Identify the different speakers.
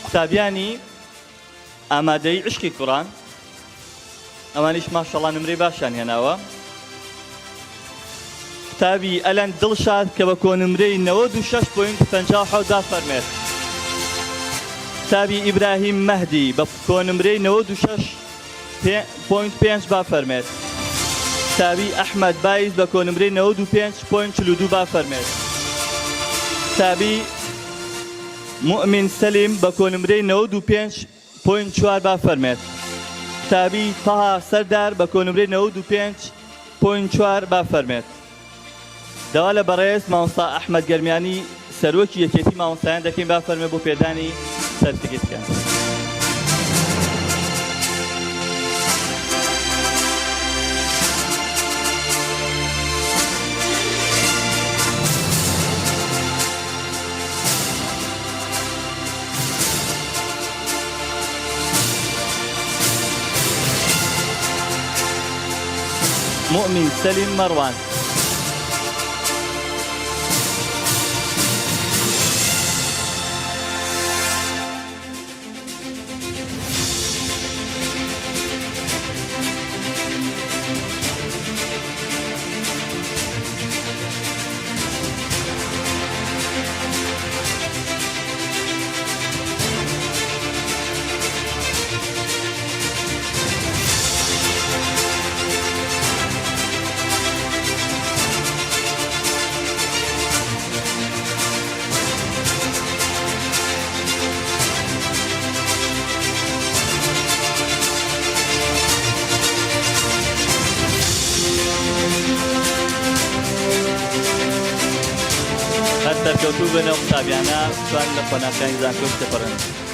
Speaker 1: قوتابیانی ئامادەی عشقی کوڕان ئەوانیش ماشەڵڵا نمرەی باشیان هێناوە. قوتابی ئەلەن دڵشاد کە بە کۆنمرەی 96.57 دا فەرمێت. قوتابی ئیبراهیم مەهدی بە کۆنمرەی 96.5 با فەرمێت. قوتابی ئەحمەد بایز بە کۆنمرەی 95.42 با فەرمێت. قوتابی مؤمن سەلیم بە کۆنمرەی 95.4 با فەرمێت. قوتابی تەها سەردار بە کۆنمرەی 95.4 با فەرمێت. دەوا لە بەڕێز مامۆستا ئەحمەد گەرمیانی سەرۆکی یەکێتی مامۆستایان دەکەین با فەرمێت بۆ پێدانی سەرتیفیکێتەکان. مؤمن سلیم مەڕوان. هەر سەرکەوتوو بنەو قوتابیانە توان لە خۆناکانی زانکۆ شتەپەڕن.